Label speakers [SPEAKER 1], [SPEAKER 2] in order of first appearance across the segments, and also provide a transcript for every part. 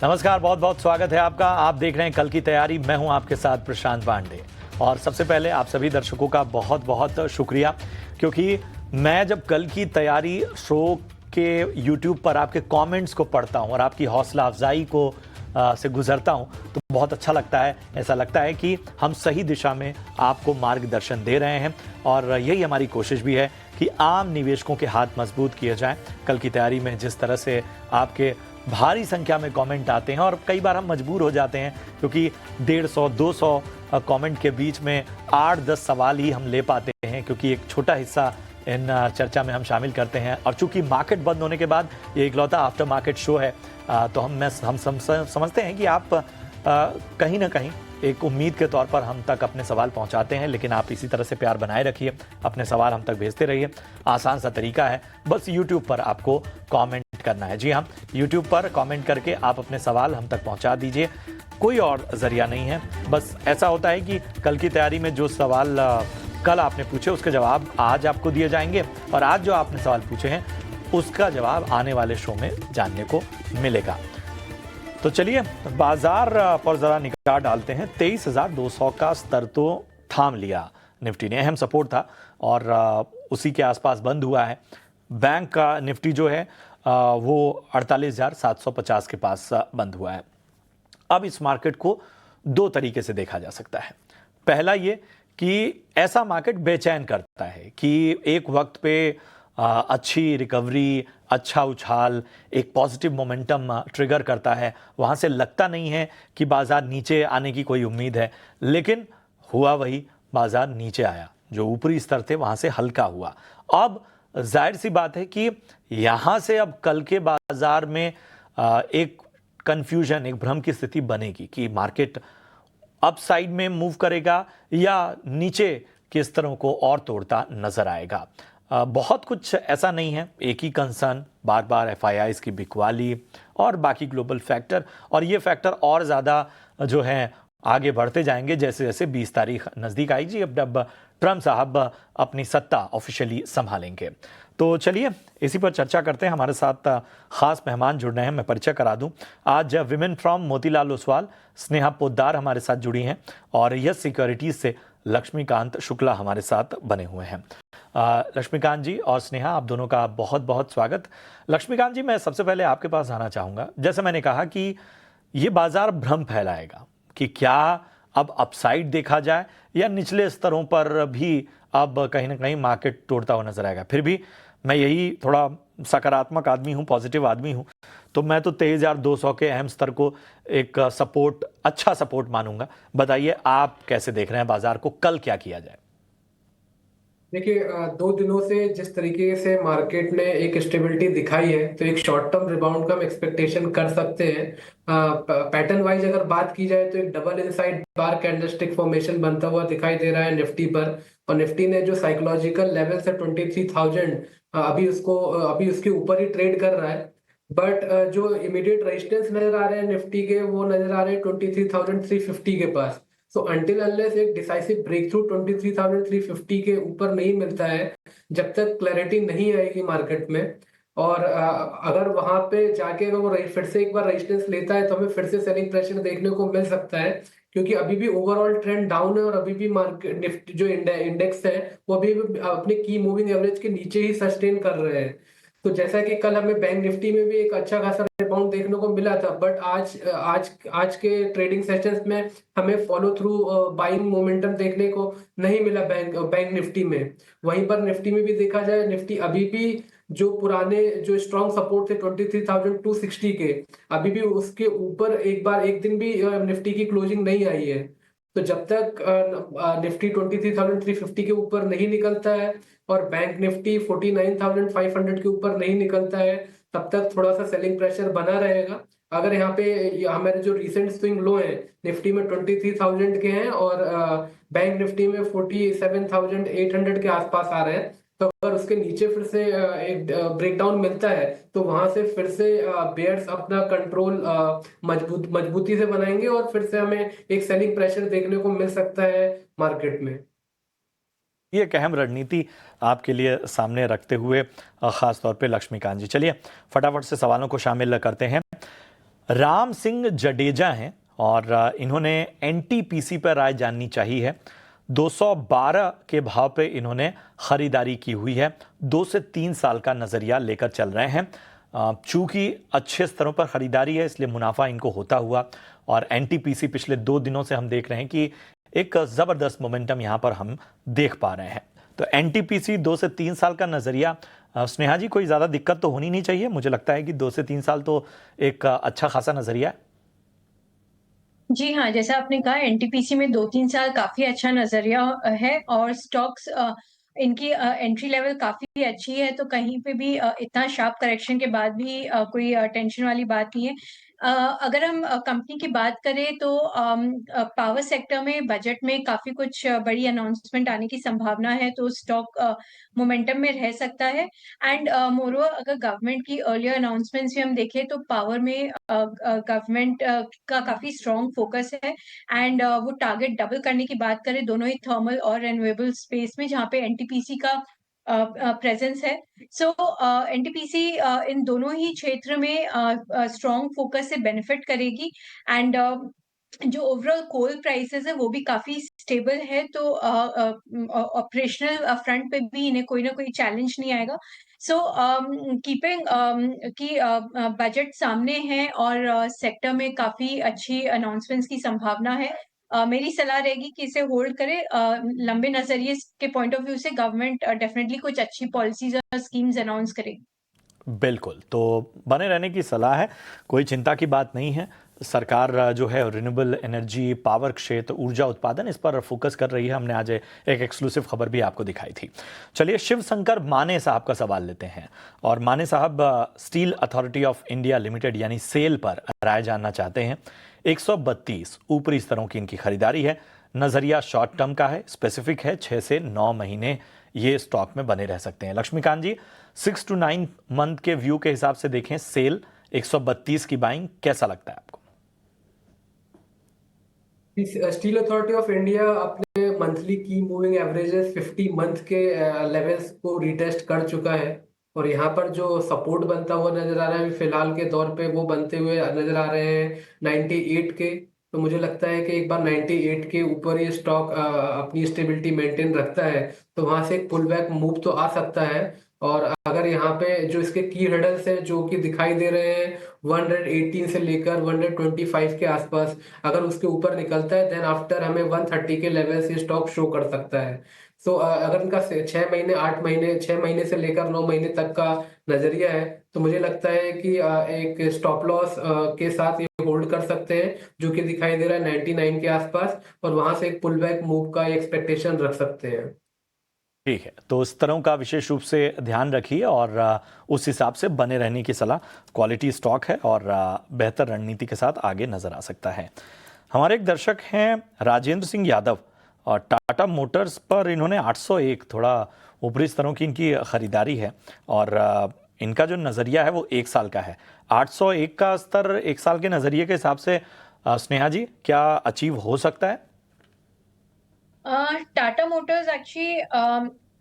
[SPEAKER 1] नमस्कार, बहुत बहुत स्वागत है आपका। आप देख रहे हैं कल की तैयारी। मैं हूं आपके साथ प्रशांत पांडे। और सबसे पहले आप सभी दर्शकों का बहुत बहुत शुक्रिया, क्योंकि मैं जब कल की तैयारी शो के YouTube पर आपके कमेंट्स को पढ़ता हूं और आपकी हौसला अफजाई को से गुजरता हूं तो बहुत अच्छा लगता है। ऐसा लगता है कि हम सही दिशा में आपको मार्गदर्शन दे रहे हैं और यही हमारी कोशिश भी है कि आम निवेशकों के हाथ मजबूत किए जाएं। कल की तैयारी में जिस तरह से आपके भारी संख्या में कमेंट आते हैं और कई बार हम मजबूर हो जाते हैं, क्योंकि 150-200 कमेंट के बीच में 8-10 सवाल ही हम ले पाते हैं, क्योंकि एक छोटा हिस्सा इन चर्चा में हम शामिल करते हैं। और चूंकि मार्केट बंद होने के बाद ये इकलौता आफ्टर मार्केट शो है, तो हम समझते हैं कि आप कहीं ना कहीं एक उम्मीद के तौर पर हम तक अपने सवाल पहुंचाते हैं। लेकिन आप इसी तरह से प्यार बनाए रखिए, अपने सवाल हम तक भेजते रहिए। आसान सा तरीका है, बस YouTube पर आपको कमेंट करना है। जी हाँ, YouTube पर कमेंट करके आप अपने सवाल हम तक पहुंचा दीजिए। कोई और जरिया नहीं है। बस ऐसा होता है कि कल की तैयारी में जो सवाल कल आपने पूछे उसके जवाब आज आपको दिए जाएंगे, और आज जो आपने सवाल पूछे हैं उसका जवाब आने वाले शो में जानने को मिलेगा। तो चलिए बाजार पर जरा निगाह डालते हैं। 23,200 का स्तर तो थाम लिया निफ्टी ने, अहम सपोर्ट था और उसी के आसपास बंद हुआ है। बैंक का निफ्टी जो है वो 48,750 के पास बंद हुआ है। अब इस मार्केट को दो तरीके से देखा जा सकता है। पहला ये कि ऐसा मार्केट बेचैन करता है कि एक वक्त पे अच्छी रिकवरी, अच्छा उछाल, एक पॉजिटिव मोमेंटम ट्रिगर करता है। वहाँ से लगता नहीं है कि बाजार नीचे आने की कोई उम्मीद है, लेकिन हुआ वही, बाजार नीचे आया। जो ऊपरी स्तर थे वहाँ से हल्का हुआ। अब जाहिर सी बात है कि यहाँ से अब कल के बाजार में एक कन्फ्यूजन, एक भ्रम की स्थिति बनेगी कि मार्केट अप साइड में मूव करेगा या नीचे के स्तरों को और तोड़ता नजर आएगा। बहुत कुछ ऐसा नहीं है। एक ही कंसर्न बार बार FIIs की बिकवाली और बाकी ग्लोबल फैक्टर, और ये फैक्टर और ज़्यादा जो है आगे बढ़ते जाएंगे जैसे जैसे 20 तारीख नज़दीक आएगी। अब ट्रम्प साहब अपनी सत्ता ऑफिशियली संभालेंगे। तो चलिए इसी पर चर्चा करते हैं। हमारे साथ खास मेहमान जुड़ रहे हैं, मैं परिचय करा दूं। आज विमेन फ्रॉम मोतीलाल ओसवाल स्नेहा पोद्दार हमारे साथ जुड़ी हैं, और यस सिक्योरिटीज से लक्ष्मीकांत शुक्ला हमारे साथ बने हुए हैं। लक्ष्मीकांत जी और स्नेहा, आप दोनों का बहुत बहुत स्वागत। लक्ष्मीकांत जी, मैं सबसे पहले आपके पास आना चाहूँगा। जैसे मैंने कहा कि ये बाजार भ्रम फैलाएगा कि क्या अब अपसाइड देखा जाए या निचले स्तरों पर भी अब कहीं ना कहीं मार्केट तोड़ता हुआ नजर आएगा। फिर भी मैं यही थोड़ा सकारात्मक आदमी हूँ, पॉजिटिव आदमी हूँ, तो मैं तो 23,200 के अहम स्तर को एक सपोर्ट, अच्छा सपोर्ट मानूंगा। बताइए आप कैसे देख रहे हैं बाजार को, कल क्या किया जाए?
[SPEAKER 2] देखिए, 2 दिनों से जिस तरीके से मार्केट ने एक स्टेबिलिटी दिखाई है, तो एक शॉर्ट टर्म रिबाउंड का हम एक्सपेक्टेशन कर सकते हैं। पैटर्न वाइज अगर बात की जाए तो एक डबल इनसाइड बार कैंडलस्टिक फॉर्मेशन बनता हुआ दिखाई दे रहा है निफ्टी पर। और निफ्टी ने जो साइकोलॉजिकल लेवल है 23,000, अभी उसके ऊपर ही ट्रेड कर रहा है। बट जो इमीडिएट रेजिस्टेंस नजर आ रहे हैं निफ्टी के, वो नजर आ रहे हैं 23,350 के पास। सो अंटिल अनलेस एक डिसाइसिव ब्रेक थ्रू 23,350 के ऊपर नहीं मिलता है, जब तक क्लैरिटी नहीं आएगी मार्केट में। और अगर वहां पे जाके अगर वो फिर से एक बार रेजिस्टेंस लेता है, तो हमें फिर से सेलिंग प्रेशर देखने को मिल सकता है, क्योंकि अभी भी ओवरऑल ट्रेंड डाउन है और अभी भी मार्केट निफ्टी जो इंडेक्स है वो अभी भी अपने की मूविंग एवरेज के नीचे ही सस्टेन कर रहे हैं। तो जैसा कि कल हमें बैंक निफ्टी में भी एक अच्छा खासा रिबाउंड देखने को मिला था, बट आज आज आज के ट्रेडिंग सेशंस में हमें फॉलो थ्रू बाइंग मोमेंटम देखने को नहीं मिला बैंक बैंक निफ्टी में। वहीं पर निफ्टी में भी देखा जाए, निफ्टी अभी भी जो पुराने जो स्ट्रॉन्ग सपोर्ट थे 23,260 के, अभी भी उसके ऊपर एक दिन भी निफ्टी की क्लोजिंग नहीं आई है। तो जब तक निफ्टी 23,350 के ऊपर नहीं निकलता है और बैंक निफ्टी 49,500 के ऊपर नहीं निकलता है, तब तक थोड़ा सा सेलिंग प्रेशर बना रहेगा। अगर यहाँ पे हमारे जो रिसेंट स्विंग लो है निफ्टी में 23,000 के हैं और बैंक निफ्टी में 47,800 के आसपास आ रहे हैं, तो अगर उसके नीचे फिर से एक ब्रेकडाउन मिलता है, तो वहां से फिर से बेयर्स अपना कंट्रोल मजबूती से बनाएंगे और फिर से हमें एक सेलिंग प्रेशर देखने को मिल सकता है मार्केट में।
[SPEAKER 1] ये एक अहम रणनीति आपके लिए सामने रखते हुए खास तौर पे लक्ष्मीकांत जी, चलिए फटाफट से सवालों को शामिल करते हैं। राम सिंह जडेजा हैं और इन्होंने एनटीपीसी पर राय जाननी चाहिए है। 212 के भाव पे इन्होंने खरीदारी की हुई है। 2 से 3 साल का नजरिया लेकर चल रहे हैं। चूंकि अच्छे स्तरों पर खरीदारी है इसलिए मुनाफा इनको होता हुआ, और एनटीपीसी पिछले 2 दिनों से हम देख रहे हैं कि एक जबरदस्त मोमेंटम यहां पर हम देख पा रहे हैं। तो एनटीपीसी 2 से 3 साल का नजरिया, स्नेहा जी कोई ज्यादा दिक्कत तो होनी नहीं चाहिए। मुझे लगता है कि 2 से 3 साल तो एक अच्छा खासा नजरिया है।
[SPEAKER 3] जी हाँ, जैसा आपने कहा एनटीपीसी में 2-3 साल काफी अच्छा नजरिया है और स्टॉक्स इनकी एंट्री लेवल काफी अच्छी है, तो कहीं पे भी इतना शार्प करेक्शन के बाद भी कोई टेंशन वाली बात नहीं है। अगर हम कंपनी की बात करें तो पावर सेक्टर में बजट में काफी कुछ बड़ी अनाउंसमेंट आने की संभावना है, तो स्टॉक मोमेंटम में रह सकता है। एंड मोरओवर अगर गवर्नमेंट की अर्लियर अनाउंसमेंट्स भी हम देखें तो पावर में गवर्नमेंट का काफी स्ट्रॉन्ग फोकस है। एंड वो टारगेट डबल करने की बात करें दोनों ही थर्मल और रिन्यूएबल स्पेस में, जहाँ पे एनटीपीसी का प्रेजेंस है। सो एनटीपीसी इन दोनों ही क्षेत्र में स्ट्रॉन्ग फोकस से बेनिफिट करेगी। एंड जो ओवरऑल कोल प्राइसेस है वो भी काफी स्टेबल है, तो ऑपरेशनल फ्रंट पे भी इन्हें कोई ना कोई चैलेंज नहीं आएगा। सो कीपिंग की बजट सामने है और सेक्टर में काफी अच्छी अनाउंसमेंट्स की संभावना है। मेरी सलाह रहेगी कि इसे होल्ड करें। लंबे नजरिए के पॉइंट ऑफ व्यू से गवर्नमेंट डेफिनेटली कुछ अच्छी पॉलिसीज और स्कीम्स अनाउंस करेगी।
[SPEAKER 1] बिल्कुल, तो बने रहने की सलाह है, कोई चिंता की बात नहीं है। सरकार जो है रिन्यूएबल एनर्जी, पावर क्षेत्र, ऊर्जा उत्पादन, इस पर फोकस कर रही है। हमने आज एक एक्सक्लूसिव खबर भी आपको दिखाई थी। चलिए शिव शंकर माने साहब का सवाल लेते हैं। और माने साहब steel authority of India limited यानी सेल पर राय जानना चाहते हैं। 132 ऊपरी स्तरों की इनकी खरीदारी है। नजरिया शॉर्ट टर्म का है, स्पेसिफिक है, 6 से 9 महीने ये स्टॉक में बने रह सकते हैं। लक्ष्मीकांत जी, 6 to 9 मंथ के व्यू के हिसाब से देखें, सेल 132 की बाइंग कैसा लगता है आपको?
[SPEAKER 2] स्टील अथॉरिटी ऑफ इंडिया अपने मंथली की मूविंग एवरेजेस 50 मंथ के लेवल्स को रिटेस्ट कर चुका है, और यहाँ पर जो सपोर्ट बनता हुआ नजर आ रहा है फिलहाल के दौर पे वो बनते हुए नजर आ रहे हैं 98 के। तो मुझे लगता है कि एक बार 98 के ऊपर ये स्टॉक अपनी स्टेबिलिटी मेंटेन रखता है तो वहां से एक पुल बैक मूव तो आ सकता है। और अगर यहाँ पे जो इसके की हर्डल्स है जो कि दिखाई दे रहे हैं 118 से लेकर 125 के आसपास, अगर उसके ऊपर निकलता है देन आफ्टर हमें 130 के लेवल से स्टॉक शो कर सकता है। सो अगर इनका 6 महीने 8 महीने 6 महीने से लेकर 9 महीने तक का नजरिया है तो मुझे लगता है कि एक स्टॉप लॉस के साथ ये होल्ड कर सकते हैं जो कि दिखाई दे रहा है 99 के आसपास, और वहां से एक पुल बैक मूव का एक्सपेक्टेशन रख सकते हैं।
[SPEAKER 1] ठीक है, तो इस तरह का विशेष रूप से ध्यान रखिए और उस हिसाब से बने रहने की सलाह। क्वालिटी स्टॉक है और बेहतर रणनीति के साथ आगे नजर आ सकता है। हमारे एक दर्शक हैं राजेंद्र सिंह यादव, और टाटा मोटर्स पर इन्होंने 801, थोड़ा ऊपरी स्तरों की इनकी खरीदारी है, और इनका जो नज़रिया है वो 1 साल का है। 801 का स्तर 1 साल के नज़रिए के हिसाब से स्नेहा जी क्या अचीव हो सकता है?
[SPEAKER 3] टाटा मोटर्स एक्चुअली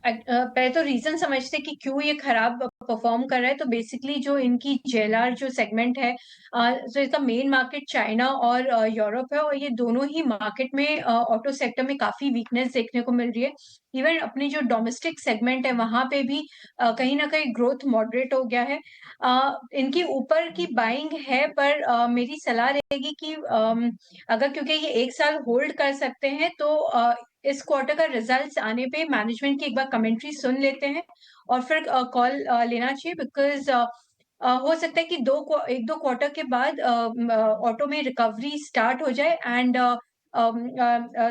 [SPEAKER 3] पहले तो रीजन समझते कि क्यों ये खराब परफॉर्म कर रहा है। तो बेसिकली जो इनकी जेएलआर जो सेगमेंट है, जो इसका मेन मार्केट चाइना और यूरोप है, और ये दोनों ही मार्केट में ऑटो सेक्टर में काफी वीकनेस देखने को मिल रही है। इवन अपनी जो डोमेस्टिक सेगमेंट है वहां पे भी कहीं ना कहीं ग्रोथ मॉडरेट हो गया है। इनकी ऊपर की बाइंग है, पर मेरी सलाह रहेगी कि अगर क्योंकि ये 1 साल होल्ड कर सकते हैं तो इस क्वार्टर का रिजल्ट्स आने पे मैनेजमेंट की एक बार कमेंट्री सुन लेते हैं और फिर कॉल लेना चाहिए। बिकॉज हो सकता है कि 1-2 क्वार्टर के बाद ऑटो में रिकवरी स्टार्ट हो जाए। एंड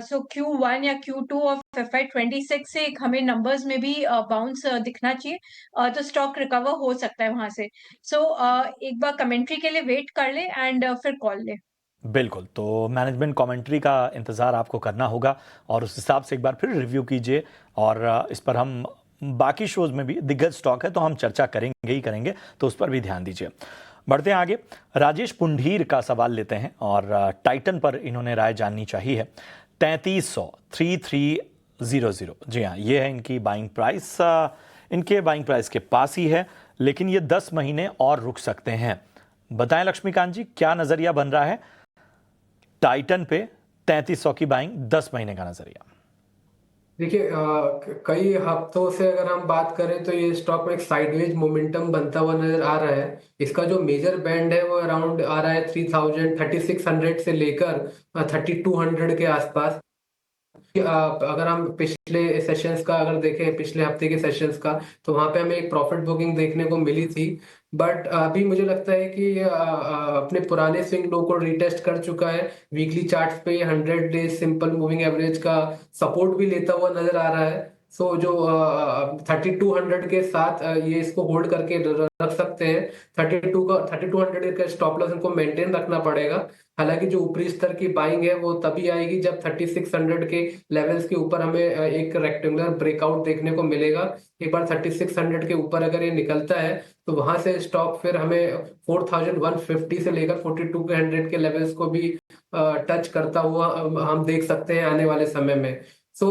[SPEAKER 3] सो Q1 या Q2 ऑफ FY26 से एक हमें नंबर्स में भी बाउंस दिखना चाहिए, तो स्टॉक रिकवर हो सकता है वहां से। सो एक बार कमेंट्री के लिए वेट कर ले एंड फिर कॉल ले।
[SPEAKER 1] बिल्कुल, तो मैनेजमेंट कमेंट्री का इंतज़ार आपको करना होगा और उस हिसाब से एक बार फिर रिव्यू कीजिए। और इस पर हम बाकी शोज़ में भी, दिग्गज स्टॉक है तो हम चर्चा करेंगे ही करेंगे, तो उस पर भी ध्यान दीजिए। बढ़ते हैं आगे, राजेश पुंडीर का सवाल लेते हैं और टाइटन पर इन्होंने राय जाननी चाहिए है। 3300 जी हाँ, ये है इनकी बाइंग प्राइस। इनके बाइंग प्राइस के पास ही है, लेकिन ये 10 महीने और रुक सकते हैं। बताएं लक्ष्मीकांत जी, क्या नजरिया बन रहा है टाइटन पे 3300 की बाइंग, 10 महीने का नजरिया?
[SPEAKER 2] देखिए कई हफ्तों से अगर हम बात करें तो ये स्टॉक में एक साइडवेज मोमेंटम बनता हुआ नजर आ रहा है। इसका जो मेजर बैंड है वो अराउंड आ रहा है 3600 से लेकर 3200 के आसपास। अगर हम पिछले सेशंस का अगर देखें, पिछले हफ्ते के सेशंस का, तो वहां पे हमें एक प्रॉफिट बुकिंग देखने को मिली थी। बट अभी मुझे लगता है कि अपने पुराने स्विंग लो को रिटेस्ट कर चुका है। वीकली चार्ट्स पे 100 डेज सिंपल मूविंग एवरेज का सपोर्ट भी लेता हुआ नजर आ रहा है। सो जो 3200 के साथ ये इसको होल्ड करके रख सकते हैं। 3200 का स्टॉप लॉस इनको मेंटेन रखना पड़ेगा। हालांकि जो ऊपरी स्तर की बाइंग है वो तभी आएगी जब 3600 के लेवल्स के ऊपर हमें एक रेक्टेंगुलर ब्रेकआउट देखने को मिलेगा। एक बार 3600 के ऊपर अगर ये निकलता है तो वहां से स्टॉक फिर हमें 4150 से लेकर 4200 के लेवल्स को भी टच करता हुआ हम देख सकते हैं आने वाले समय में। सो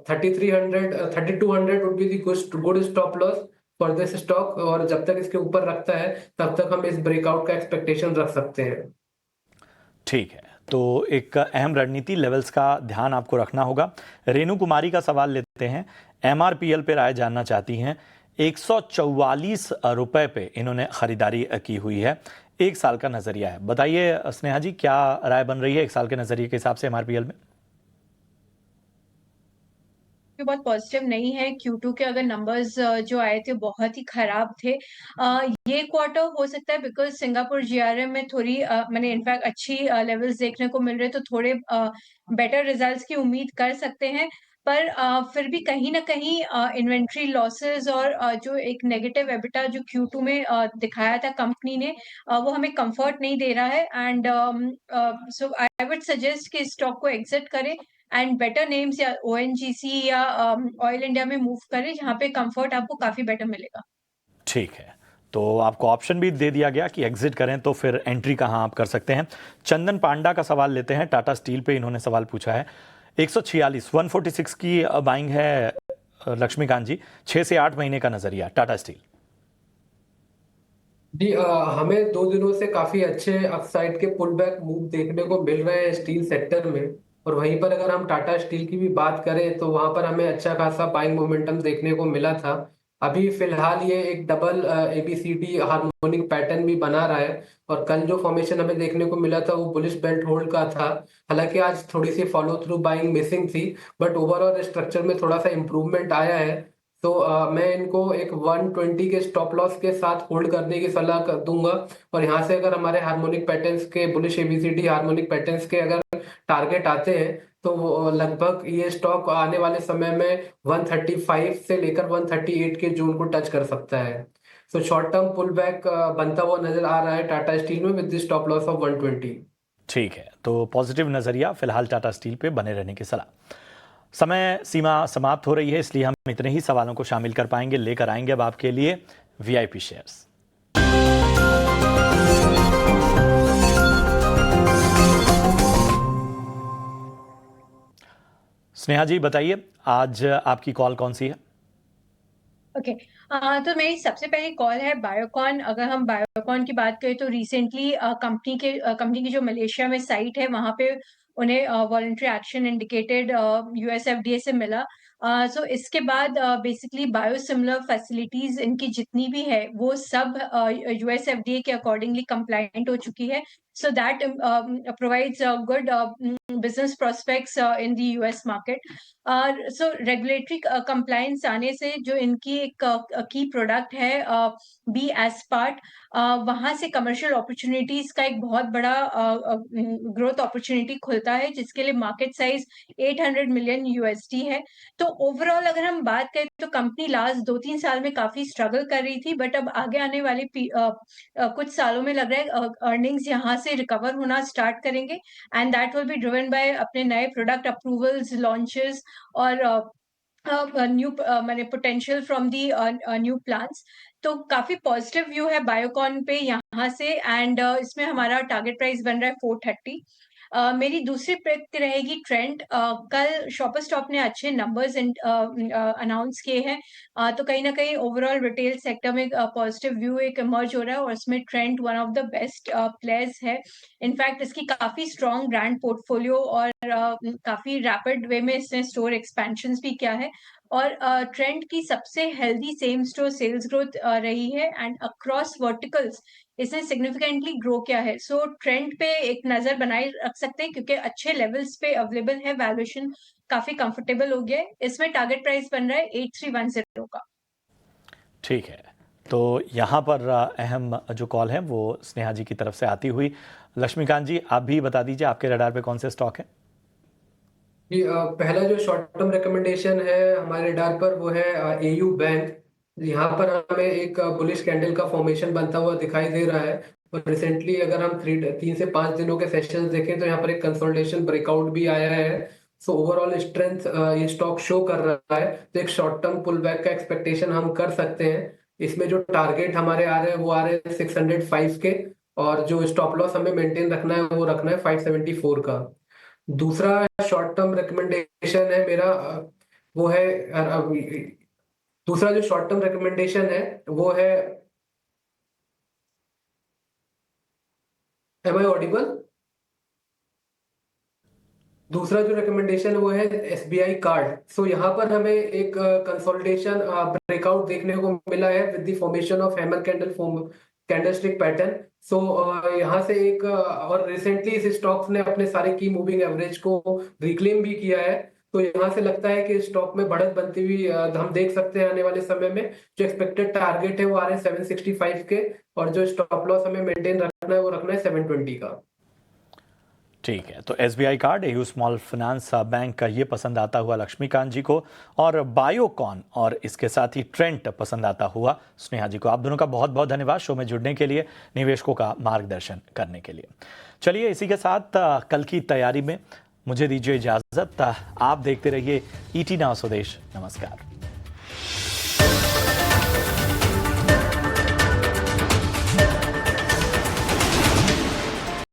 [SPEAKER 2] 3300 3200 would be the good stop loss for this stock, और जब तक इसके ऊपर रखता है तब तक हम इस ब्रेकआउट का एक्सपेक्टेशन रख सकते हैं।
[SPEAKER 1] ठीक है, तो एक अहम रणनीति लेवल्स का ध्यान आपको रखना होगा। रेणु कुमारी का सवाल लेते हैं। एमआरपीएल पे राय जानना चाहती हैं। 144 रुपए पे इन्होंने खरीदारी की हुई है। एक साल का नजरिया है, बताइए स्नेहा जी, क्या राय बन रही है एक साल के नजरिए के हिसाब से एमआरपीएल में?
[SPEAKER 3] बहुत पॉजिटिव नहीं है। Q2 के अगर नंबर्स जो आए थे बहुत ही खराब थे। ये क्वार्टर हो सकता है बिकॉज सिंगापुर जीआरएम में थोड़ी मैंने इनफैक्ट अच्छी लेवल्स देखने को मिल रहे, तो थोड़े बेटर रिजल्ट्स की उम्मीद कर सकते हैं। पर फिर भी कहीं ना कहीं इन्वेंट्री लॉसेस और जो एक नेगेटिव एबिटा जो Q2 में दिखाया था कंपनी ने, वो हमें कंफर्ट नहीं दे रहा है। And so I would suggest कि स्टॉक को एग्जिट करें एंड बेटर नेम्स या ओएनजीसी या ऑयल इंडिया में मूव करें, जहां पे कंफर्ट आपको काफी बेटर मिलेगा।
[SPEAKER 1] ठीक है, तो आपको ऑप्शन भी दे दिया गया कि एग्जिट करें, तो फिर एंट्री कहां आप कर सकते हैं। चंदन पांडा का सवाल लेते हैं। टाटा स्टील पे इन्होंने सवाल पूछा है। 146 की बाइंग है लक्ष्मीकांत जी, 6 से 8 महीने का नजरिया टाटा स्टील।
[SPEAKER 2] जी हमें 2 दिनों से काफी अच्छे अपसाइड के पुल बैक मूव देखने को मिल रहे हैं स्टील सेक्टर में। और वहीं पर अगर हम टाटा स्टील की भी बात करें तो वहां पर हमें अच्छा खासा बाइंग मोमेंटम देखने को मिला था। अभी फिलहाल ये एक डबल एबीसीडी हार्मोनिक पैटर्न भी बना रहा है, और कल जो फॉर्मेशन हमें देखने को मिला था वो बुलिश बेल्ट होल्ड का था। हालांकि आज थोड़ी सी फॉलो थ्रू बाइंग मिसिंग थी, बट ओवरऑल स्ट्रक्चर में थोड़ा सा इंप्रूवमेंट आया है। तो मैं इनको एक 120 के स्टॉप लॉस के साथ होल्ड करने की सलाह दूंगा। और यहाँ से अगर हमारे हार्मोनिक पैटर्न्स के, बुलिश एबीसीडी हार्मोनिक पैटर्न्स के अगर टारगेट आते हैं तो लगभग ये स्टॉक आने वाले समय में 135 से लेकर 138 के जोन को टच कर सकता है। So short term pull back बनता हुआ नजर आ रहा है टाटा स्टील में विद स्टॉप लॉस ऑफ 120।
[SPEAKER 1] ठीक है, तो पॉजिटिव नजरिया फिलहाल टाटा स्टील पे बने रहने की सलाह। समय सीमा समाप्त हो रही है, इसलिए हम इतने ही सवालों को शामिल कर पाएंगे। लेकर आएंगे अब आपके लिए वीआईपी शेयर्स। स्नेहा जी बताइए, आज आपकी कॉल कौन सी है?
[SPEAKER 3] ओके तो मेरी सबसे पहली कॉल है बायोकॉन। अगर हम बायोकॉन की बात करें तो रिसेंटली कंपनी की जो मलेशिया में साइट है वहां पे उन्हें voluntary action indicated US FDA से मिला। सो इसके बाद बेसिकली बायोसिमिलर फैसिलिटीज इनकी जितनी भी है वो सब यूएस एफडीए के अकॉर्डिंगली कंप्लायंट हो चुकी है। So that provides good business prospects in the US market. So regulatory compliance आने से जो इनकी एक की प्रोडक्ट है बी एस्पार्ट, वहां से कमर्शियल अपॉर्चुनिटीज का एक बहुत बड़ा ग्रोथ अपॉर्चुनिटी खुलता है, जिसके लिए मार्केट साइज 800 मिलियन यूएसडी है। तो ओवरऑल अगर हम बात करें तो कंपनी लास्ट 2-3 साल में काफी स्ट्रगल कर रही थी, बट अब आगे आने वाले कुछ सालों में लग रहा है अर्निंग्स यहाँ से रिकवर होना स्टार्ट करेंगे and that will be driven by अपने नए प्रोडक्ट अप्रूवल्स, लॉन्चेस और न्यू मैंने potential from the new plans. तो काफी पॉजिटिव व्यू है बायोकॉन पे यहाँ से। एंड इसमें हमारा टारगेट प्राइस बन रहा है 430। मेरी दूसरी पिक रहेगी ट्रेंड। कल शॉपर स्टॉप ने अच्छे नंबर्स अनाउंस किए हैं, तो कहीं ना कहीं ओवरऑल रिटेल सेक्टर में पॉजिटिव व्यू एक इमर्ज हो रहा है और इसमें trend one of the best players है। इनफैक्ट इसकी काफी स्ट्रॉन्ग ब्रांड पोर्टफोलियो और काफी रैपिड वे में इसने स्टोर एक्सपेंशन भी किया है और ट्रेंड की सबसे healthy same store sales growth रही है एंड अक्रॉस वर्टिकल्स इसने सिग्निफिकेंटली ग्रो किया है। सो ट्रेंड पे एक नजर बनाए रख सकते हैं क्योंकि अच्छे लेवल्स पे अवेलेबल है, वैल्यूएशन काफी कंफर्टेबल हो गया है। इसमें टारगेट प्राइस बन रहा है 8310 का।
[SPEAKER 1] ठीक है, तो यहाँ पर अहम जो कॉल है वो स्नेहा जी की तरफ से आती हुई। लक्ष्मीकांत जी, आप भी बता दीजिए आपके रडार पे कौन से स्टॉक है?
[SPEAKER 2] जी, पहला जो शॉर्ट टर्म रिकमेंडेशन है हमारे रडार पर वो है एयू बैंक। यहाँ पर हमें एक बुलिश कैंडल का फॉर्मेशन बनता हुआ दिखाई दे रहा है और रिसेंटली अगर हम 3 से 5 दिनों के सेशंस देखें तो यहाँ पर एक कंसोलिडेशन ब्रेकआउट भी आया है। सो ओवरऑल स्ट्रेंथ ये स्टॉक शो कर रहा है, तो एक शॉर्ट टर्म पुल बैक का एक्सपेक्टेशन हम कर सकते हैं। इसमें जो टारगेट हमारे आ रहे हैं वो आ रहे हैं 605 के, और जो स्टॉप लॉस हमें मेंटेन रखना है वो रखना है 574 का। दूसरा शॉर्ट टर्म रिकमेंडेशन है मेरा, वो है दूसरा जो शॉर्ट टर्म रिकमेंडेशन है वो है, एम आई ऑडिबल? दूसरा जो रिकमेंडेशन है वो है एसबीआई कार्ड। सो यहाँ पर हमें एक कंसोलिडेशन ब्रेकआउट देखने को मिला है with the formation of hammer candlestick pattern. So यहाँ से एक और रिसेंटली इस स्टॉक्स ने अपने सारे की मूविंग एवरेज को रिक्लेम भी किया है, तो यहाँ से लगता है कि स्टॉक में बढ़त बनती हुई हम देख सकते हैं आने वाले समय में। जो एक्सपेक्टेड टारगेट है वो आ रहे हैं 765 के, और जो स्टॉप लॉस हमें मेंटेन रखना है वो रखना है 720 का।
[SPEAKER 1] ठीक है, तो SBI card, AU small finance bank का ये पसंद आता हुआ लक्ष्मीकांत जी को, और बायोकॉन और इसके साथ ही ट्रेंड पसंद आता हुआ स्नेहा जी को। आप दोनों का बहुत बहुत धन्यवाद शो में जुड़ने के लिए, निवेशकों का मार्गदर्शन करने के लिए। चलिए, इसी के साथ कल की तैयारी में मुझे दीजिए इजाजत। आप देखते रहिए ईटी नाउ स्वदेश। नमस्कार।